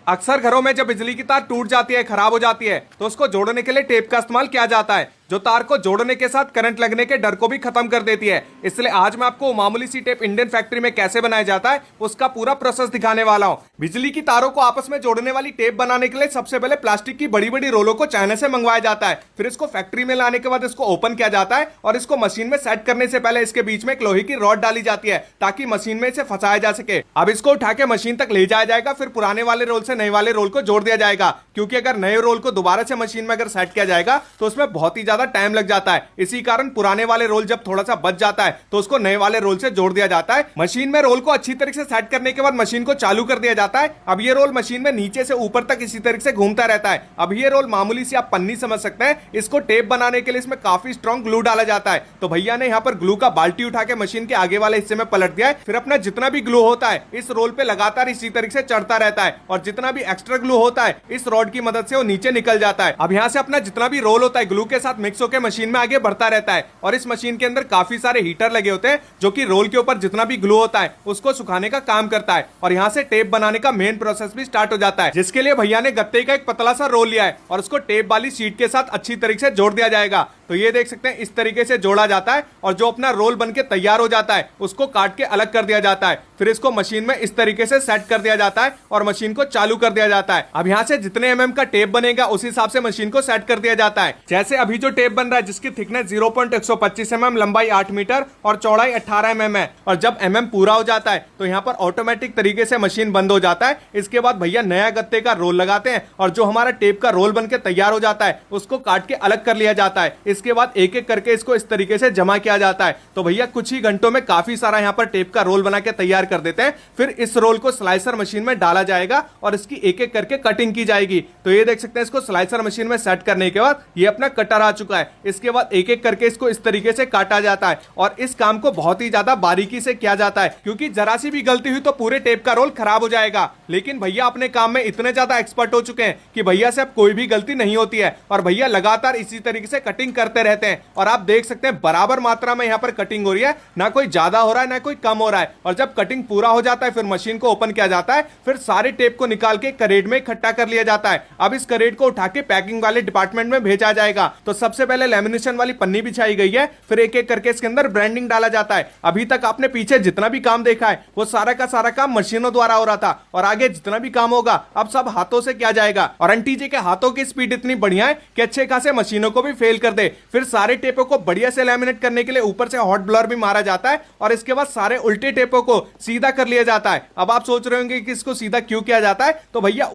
अक्सर घरों में जब बिजली की तार टूट जाती है, खराब हो जाती है, तो उसको जोड़ने के लिए टेप का इस्तेमाल किया जाता है, जो तार को जोड़ने के साथ करंट लगने के डर को भी खत्म कर देती है। इसलिए आज मैं आपको मामूली सी टेप इंडियन फैक्ट्री में कैसे बनाया जाता है उसका पूरा प्रोसेस दिखाने वाला हूं। बिजली की तारों को आपस में जोड़ने वाली टेप बनाने के लिए सबसे पहले प्लास्टिक की बड़ी बड़ी रोलों को चाइना से मंगवाया जाता है। फिर इसको फैक्ट्री में लाने के बाद इसको ओपन किया जाता है और इसको मशीन में सेट करने से पहले इसके बीच में एक लोहे की रॉड डाली जाती है ताकि मशीन में इसे फंसाया जा सके। अब इसको उठा के मशीन तक ले जाया जाएगा, फिर पुराने वाले रोल से नए वाले रोल को जोड़ दिया जाएगा, क्योंकि अगर नए रोल को दोबारा से मशीन में अगर सेट किया जाएगा तो उसमें बहुत ही ज्यादा टाइम लग जाता है। इसी कारण पुराने वाले रोल जब थोड़ा सा बच जाता है तो उसको नए वाले रोल से जोड़ दिया जाता है। मशीन में रोल को अच्छी तरीके से सेट करने के बाद मशीन को चालू कर दिया जाता है। अब ये रोल मशीन में नीचे से ऊपर तक इसी तरीके से घूमता रहता है। अब ये रोल मामूली सी आप पन्नी समझ सकते हैं। इसको टेप बनाने के लिए इसमें काफी स्ट्रॉन्ग ग्लू डाला जाता है। तो भैया ने यहाँ पर ग्लू का बाल्टी उठा के मशीन के आगे वाले हिस्से में पलट दिया है। फिर अपना जितना भी ग्लू होता है इस रोल पे लगातार इसी तरीके से चढ़ता रहता है और जितना भी एक्स्ट्रा ग्लू होता है इस रॉड की मदद से वो नीचे निकल जाता है। अब यहाँ से अपना जितना भी रोल होता है ग्लू के साथ मिक्स होकर मशीन में आगे बढ़ता रहता है और इस मशीन के अंदर काफी सारे हीटर लगे होते हैं जो कि रोल के ऊपर जितना भी ग्लू होता है उसको सुखाने का काम करता है। और यहाँ से टेप बनाने का मेन प्रोसेस भी स्टार्ट हो जाता है, जिसके लिए भैया ने गत्ते का एक पतला सा रोल लिया है और उसको टेप वाली शीट के साथ अच्छी तरीके से जोड़ दिया जाएगा। तो ये देख सकते हैं इस तरीके से जोड़ा जाता है और जो अपना रोल बनके तैयार हो जाता है उसको काट के अलग कर दिया जाता है। फिर इसको मशीन में इस तरीके से सेट कर दिया जाता है और मशीन को चालू कर दिया जाता है। अब यहाँ से जितने एमएम का टेप बनेगा उस हिसाब से मशीन को सेट कर दिया जाता है। जैसे अभी जो टेप बन रहा है जिसकी थिकनेस 0.125 mm, लंबाई 8 मीटर और चौड़ाई 18 mm है। और जब एमएम पूरा हो जाता है तो यहाँ पर ऑटोमेटिक तरीके से मशीन बंद हो जाता है। इसके बाद भैया नया गत्ते का रोल लगाते हैं और जो हमारा टेप का रोल बनके तैयार हो जाता है उसको काट के अलग कर लिया जाता है। इसके बाद एक एक करके इसको इस तरीके से जमा किया जाता है। तो भैया कुछ ही घंटों में काफी सारा यहाँ पर टेप का रोल बना के तैयार कर देते हैं। फिर इस रोल को स्लाइसर मशीन में डाला जाएगा और इसकी एक एक करके कटिंग की जाएगी। तो ये देख सकते हैं इसको स्लाइसर मशीन में सेट करने के बाद ये अपना कटर आ चुका है। इसके बाद एक एक करके इसको इस तरीके से काटा जाता है और इस काम को बहुत ही ज्यादा बारीकी से किया जाता है, क्योंकि जरा सी भी गलती हुई तो पूरे टेप का रोल खराब हो जाएगा। लेकिन भैया अपने काम में इतने ज्यादा एक्सपर्ट हो चुके हैं कि भैया से अब कोई भी गलती नहीं होती है और भैया लगातार इसी तरीके से कटिंग करते रहते हैं। और आप देख सकते हैं बराबर मात्रा में यहाँ पर कटिंग हो रही है, ना कोई ज्यादा हो रहा है ना कोई कम हो रहा है। और जब कटिंग पूरा हो जाता है फिर मशीन को ओपन किया जाता है। फिर सारे टेप को निकाल के करेट में इकट्ठा कर लिया जाता है। अब इस करेट को उठा के पैकिंग वाले डिपार्टमेंट में भेजा जाएगा। तो सबसे पहले लेमिनेशन वाली पन्नी बिछाई गई है, फिर एक एक करके इसके अंदर ब्रांडिंग डाला जाता है। अभी तक आपने पीछे जितना भी काम देखा है वो सारा का सारा काम मशीनों द्वारा हो रहा था और आगे जितना भी काम होगा अब सब हाथों से किया जाएगा। और आंटी जी के हाथों की स्पीड इतनी बढ़िया है कि अच्छे खासे मशीनों को भी फेल कर दे। फिर सारे टेपों को बढ़िया से लैमिनेट करने के लिए ऊपर से हॉट ब्लर भी मारा जाता है और इसके बाद सारे उल्टे टेपों को सीधा कर लिया जाता है। अब आप सोच रहे होंगे कि इसको सीधा क्यों किया जाता है, तो भैया